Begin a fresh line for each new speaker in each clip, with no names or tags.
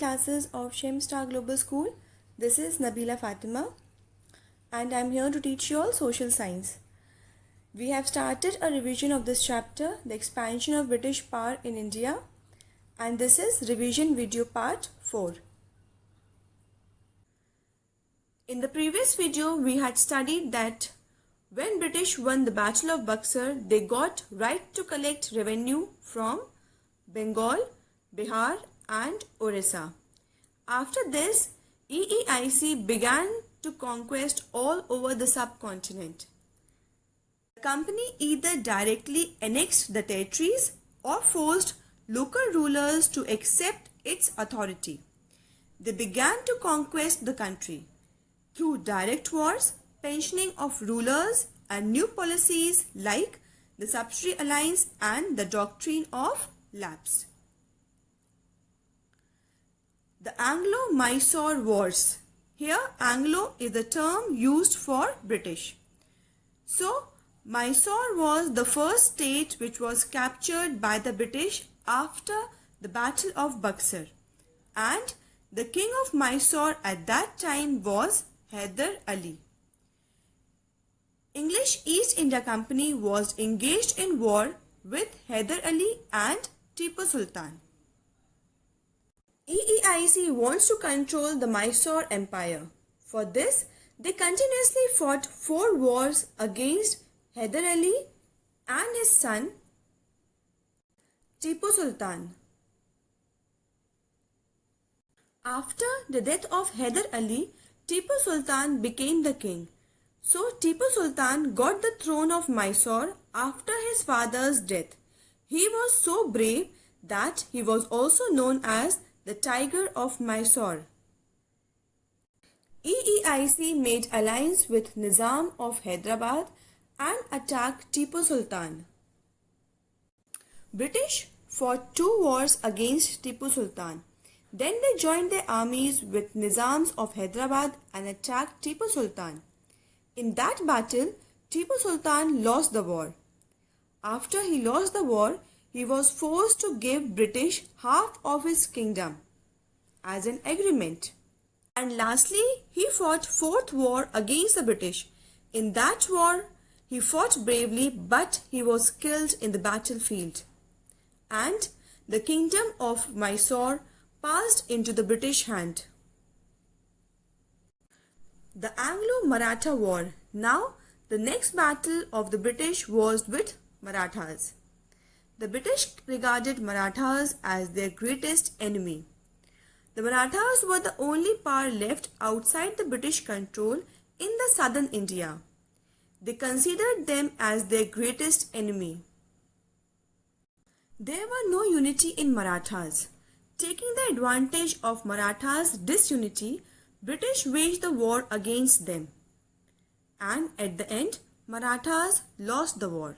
classes of Shem Star Global School. This is Nabila Fatima and I'm here to teach you all social science. We have started a revision of this chapter, the expansion of British power in India, and this is revision video part 4. In the previous video, we had studied that when British won the Battle of Buxar, they got right to collect revenue from Bengal, Bihar and Orissa. After this, EEIC began to conquest all over the subcontinent. The company either directly annexed the territories or forced local rulers to accept its authority. They began to conquest the country through direct wars, pensioning of rulers and new policies like the subsidiary alliance and the doctrine of lapse. The Anglo-Mysore Wars. Here Anglo is the term used for British. So Mysore was the first state which was captured by the British after the Battle of Buxar, and the king of Mysore at that time was Hyder Ali. English East India Company was engaged in war with Hyder Ali and Tipu Sultan. EEIC wants to control the Mysore Empire. For this, they continuously fought 4 wars against Hyder Ali and his son Tipu Sultan. After the death of Hyder Ali, Tipu Sultan became the king. So Tipu Sultan got the throne of Mysore after his father's death. He was so brave that he was also known as the Tiger of Mysore. EEIC made alliance with Nizam of Hyderabad and attacked Tipu Sultan. British fought 2 wars against Tipu Sultan. Then they joined their armies with Nizams of Hyderabad and attacked Tipu Sultan. In that battle, Tipu Sultan lost the war. After he lost the war, he was forced to give British half of his kingdom as an agreement. And lastly, he fought 4th war against the British. In that war, he fought bravely, but he was killed in the battlefield. And the kingdom of Mysore passed into the British hand. The Anglo-Maratha War. Now, the next battle of the British was with Marathas. The British regarded Marathas as their greatest enemy. The Marathas were the only power left outside the British control in the southern India. They considered them as their greatest enemy. There were no unity in Marathas. Taking the advantage of Marathas' disunity, British waged the war against them. And at the end, Marathas lost the war.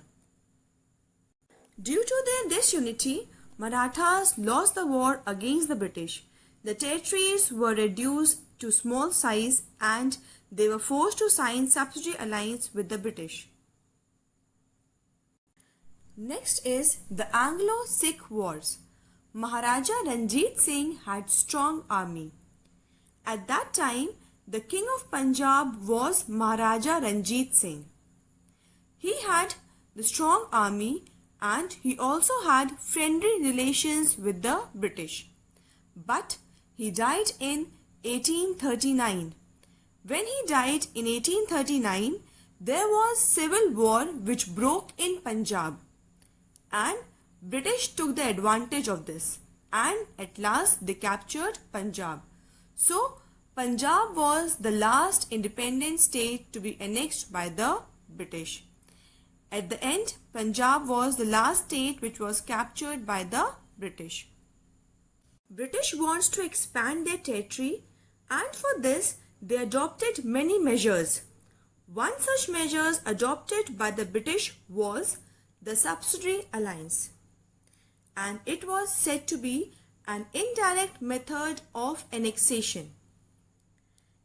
Due to their disunity, Marathas lost the war against the British. The territories were reduced to small size and they were forced to sign subsidiary alliance with the British. Next is the Anglo-Sikh Wars. Maharaja Ranjit Singh had strong army. At that time, the king of Punjab was Maharaja Ranjit Singh. He had the strong army and he also had friendly relations with the British. But he died in 1839. When he died in 1839, there was civil war which broke in Punjab, and British took the advantage of this, and at last they captured Punjab. So Punjab was the last independent state to be annexed by the British. At the end, Punjab was the last state which was captured by the British. British wants to expand their territory, and for this they adopted many measures. One such measure adopted by the British was the subsidiary alliance, and it was said to be an indirect method of annexation.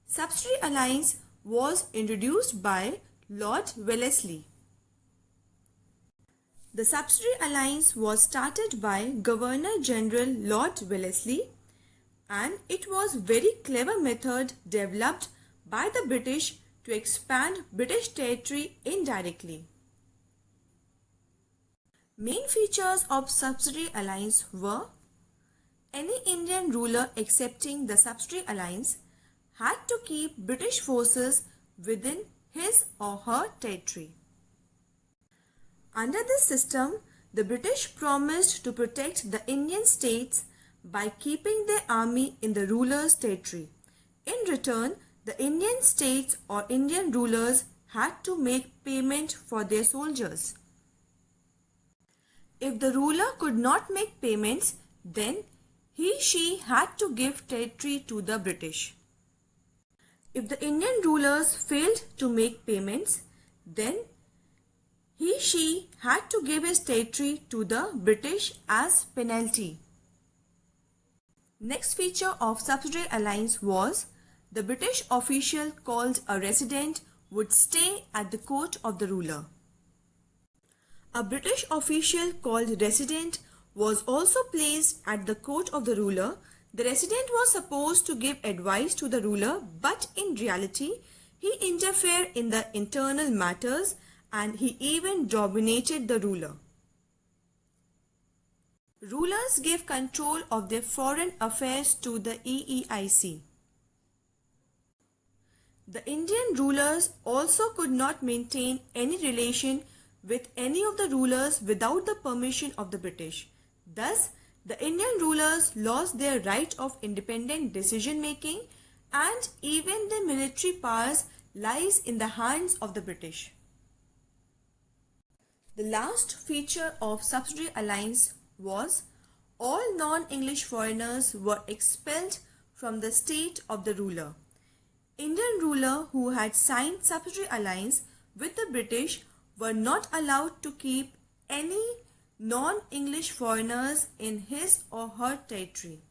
Subsidiary alliance was introduced by Lord Wellesley. The subsidiary alliance was started by Governor General Lord Wellesley and it was very clever method developed by the British to expand British territory indirectly. Main features of subsidiary alliance were: any Indian ruler accepting the subsidiary alliance had to keep British forces within his or her territory. Under this system, the British promised to protect the Indian states by keeping their army in the ruler's territory. In return, the Indian states or Indian rulers had to make payment for their soldiers. If the ruler could not make payments, then she had to give territory to the British. If the Indian rulers failed to make payments, then she had to give his territory to the British as penalty. Next feature of subsidiary alliance was the British official called a resident would stay at the court of the ruler. A British official called resident was also placed at the court of the ruler. The resident was supposed to give advice to the ruler, but in reality, he interfered in the internal matters and he even dominated the ruler. Rulers gave control of their foreign affairs to the EEIC. The Indian rulers also could not maintain any relation with any of the rulers without the permission of the British. Thus, the Indian rulers lost their right of independent decision making, and even their military powers lies in the hands of the British. The last feature of subsidiary alliance was all non-English foreigners were expelled from the state of the ruler. Indian ruler who had signed subsidiary alliance with the British were not allowed to keep any non-English foreigners in his or her territory.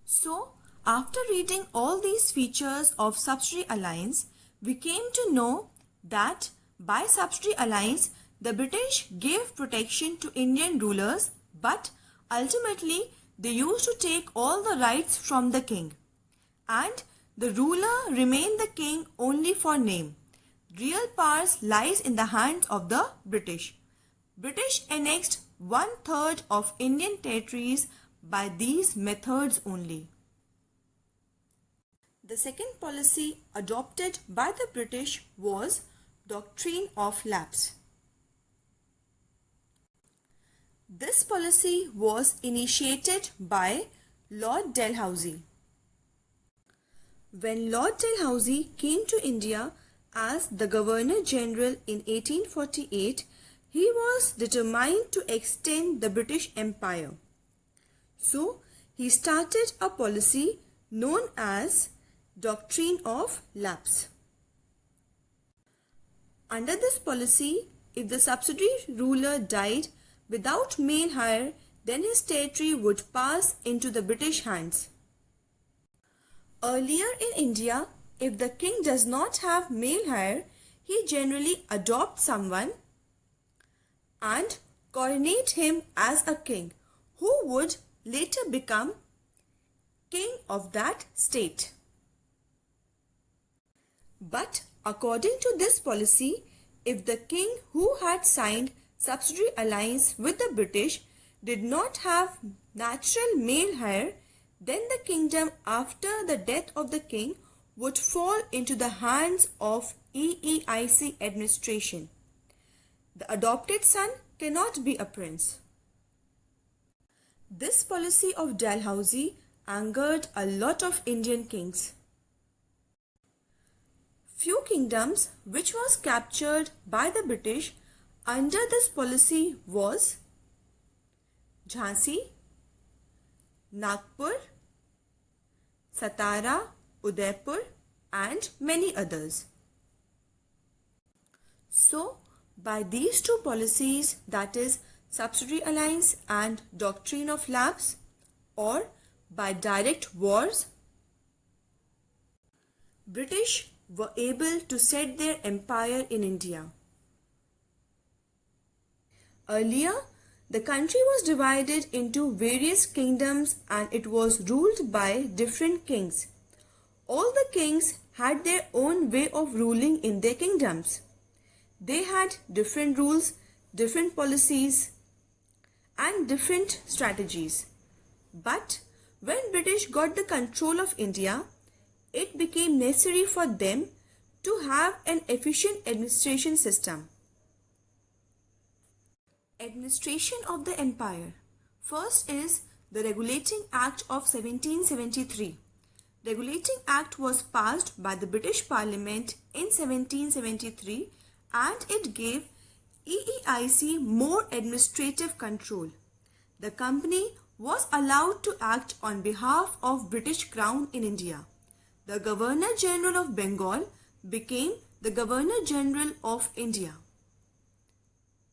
So, after reading all these features of subsidiary alliance, we came to know that by subsidiary alliance, the British gave protection to Indian rulers, but ultimately they used to take all the rights from the king, and the ruler remained the king only for name. Real powers lies in the hands of the British. British annexed 1/3 of Indian territories by these methods only. The second policy adopted by the British was Doctrine of Lapse. This policy was initiated by Lord Dalhousie. When Lord Dalhousie came to India as the Governor General in 1848, he was determined to extend the British Empire. So, he started a policy known as Doctrine of Lapse. Under this policy, if the subsidiary ruler died without male heir, then his territory would pass into the British hands. Earlier in India, if the king does not have male heir, he generally adopts someone and coronate him as a king who would later become king of that state. But according to this policy, if the king who had signed subsidiary alliance with the British did not have natural male heir, then the kingdom after the death of the king would fall into the hands of EEIC administration. The adopted son cannot be a prince. This policy of Dalhousie angered a lot of Indian kings. Few kingdoms which was captured by the British under this policy was Jhansi, Nagpur, Satara, Udaipur and many others. So, by these two policies, that is subsidiary alliance and doctrine of lapse, or by direct wars, British were able to set their empire in India. Earlier, The country was divided into various kingdoms and it was ruled by different kings. All the kings had their own way of ruling in their kingdoms. They had different rules, different policies, and different strategies. But when British got the control of India, it became necessary for them to have an efficient administration system. Administration of the empire. First is the Regulating Act of 1773. Regulating Act was passed by the British Parliament in 1773 and it gave EEIC more administrative control. The company was allowed to act on behalf of British Crown in India. The Governor General of Bengal became the Governor General of India.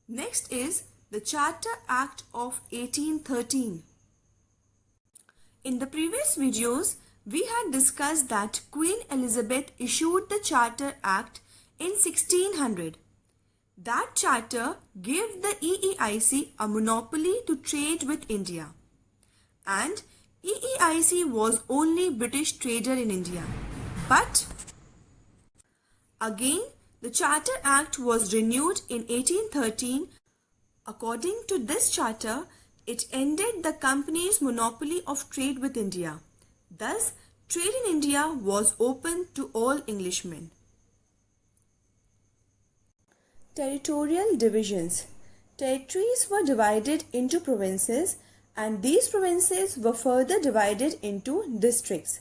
Next is the Charter Act of 1813. In the previous videos, we had discussed that Queen Elizabeth issued the Charter Act in 1600. That charter gave the EEIC a monopoly to trade with India. And EEIC was only British trader in India. But again, the Charter Act was renewed in 1813. According to this charter, it ended the company's monopoly of trade with India. Thus, trade in India was open to all Englishmen. Territorial divisions. Territories were divided into provinces and these provinces were further divided into districts.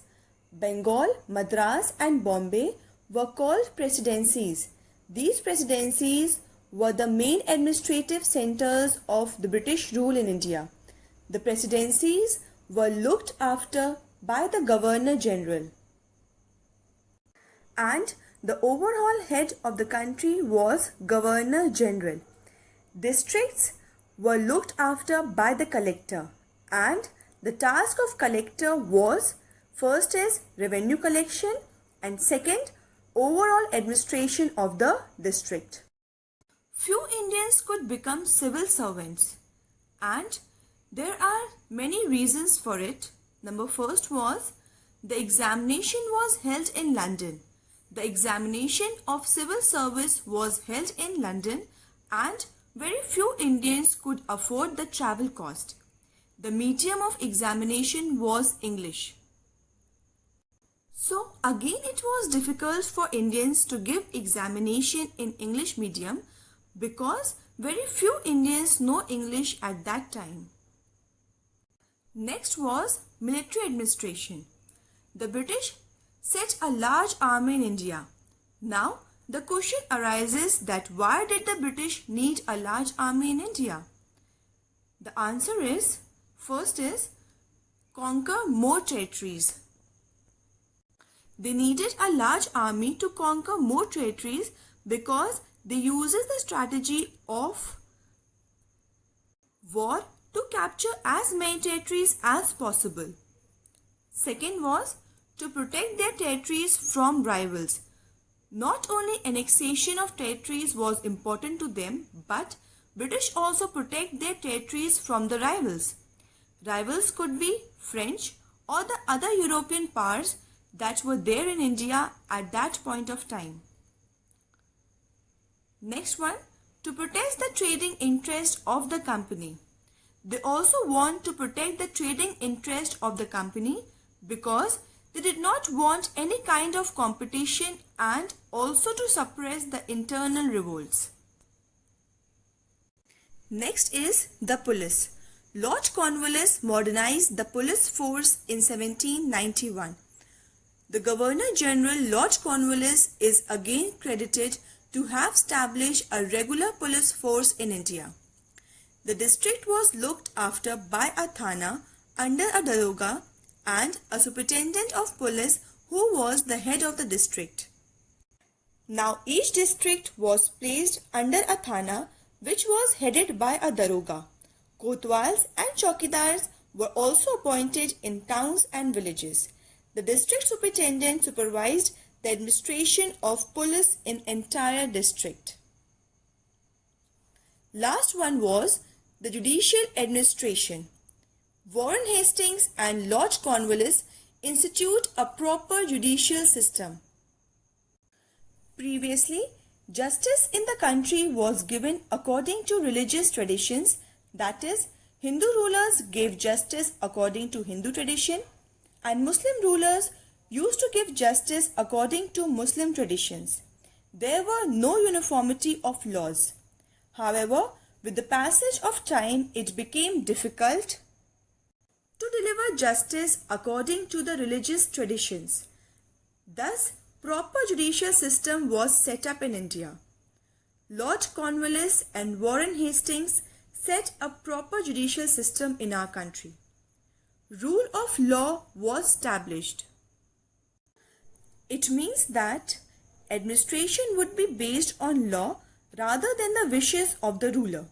Bengal, Madras and Bombay were called presidencies. These presidencies were the main administrative centers of the British rule in India. The presidencies were looked after by the Governor General. And the overall head of the country was Governor General. Districts were looked after by the collector and the task of collector was first is revenue collection and second overall administration of the district. Few Indians could become civil servants and there are many reasons for it. Number first was the examination was held in London. The examination of civil service was held in London and very few Indians could afford the travel cost. The medium of examination was English. So again it was difficult for Indians to give examination in English medium because very few Indians know English at that time. Next was military administration. The British set a large army in India. Now the question arises that why did the British need a large army in India? The answer is, first is conquer more territories. They needed a large army to conquer more territories because they uses the strategy of war to capture as many territories as possible. Second was to protect their territories from rivals. Not only annexation of territories was important to them, but British also protect their territories from the rivals. Rivals could be French or the other European powers that were there in India at that point of time. Next one, to protect the trading interest of the company. They also want to protect the trading interest of the company because they did not want any kind of competition and also to suppress the internal revolts. Next is the police. Lord Cornwallis modernized the police force in 1791. The Governor General Lord Cornwallis is again credited to have established a regular police force in India. The district was looked after by a Thana under a Daroga and a superintendent of police who was the head of the district. Now each district was placed under a Thana which was headed by a Daroga. Kotwals and Chaukidars were also appointed in towns and villages. The district superintendent supervised the administration of police in entire district. Last one was the judicial administration. Warren Hastings and Lord Cornwallis institute a proper judicial system. Previously, justice in the country was given according to religious traditions, that is, Hindu rulers gave justice according to Hindu tradition and Muslim rulers used to give justice according to Muslim traditions. There were no uniformity of laws. However, with the passage of time, it became difficult to deliver justice according to the religious traditions. Thus, proper judicial system was set up in India. Lord Cornwallis and Warren Hastings set a proper judicial system in our country. Rule of law was established. It means that administration would be based on law rather than the wishes of the ruler.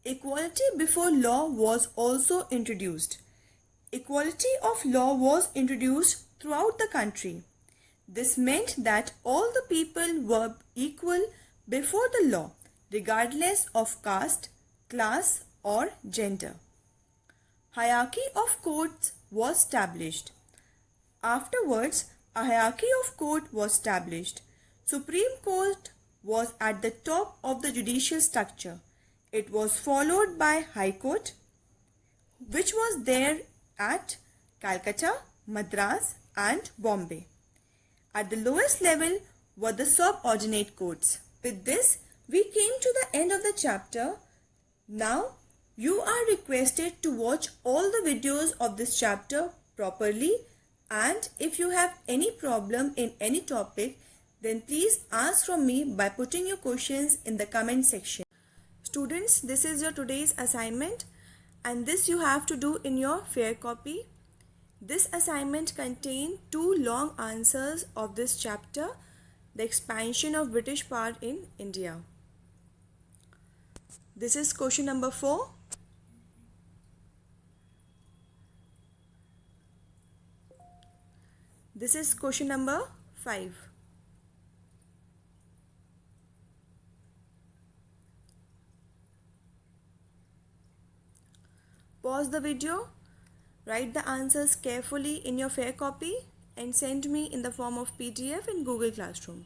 Equality before law was also introduced. Equality of law was introduced throughout the country. This meant that all the people were equal before the law, regardless of caste, class, or gender. Hierarchy of courts was established. Afterwards, a hierarchy of court was established. Supreme Court was at the top of the judicial structure. It was followed by High Court, which was there at Calcutta, Madras, and Bombay. At the lowest level were the subordinate courts. With this, we came to the end of the chapter. Now, you are requested to watch all the videos of this chapter properly, and if you have any problem in any topic, then please ask from me by putting your questions in the comment section. Students, this is your today's assignment and this you have to do in your fair copy. This assignment contains 2 long answers of this chapter, the expansion of British power in India. This is question number 4. This is question number 5. Pause the video, write the answers carefully in your fair copy and send me in the form of PDF in Google Classroom.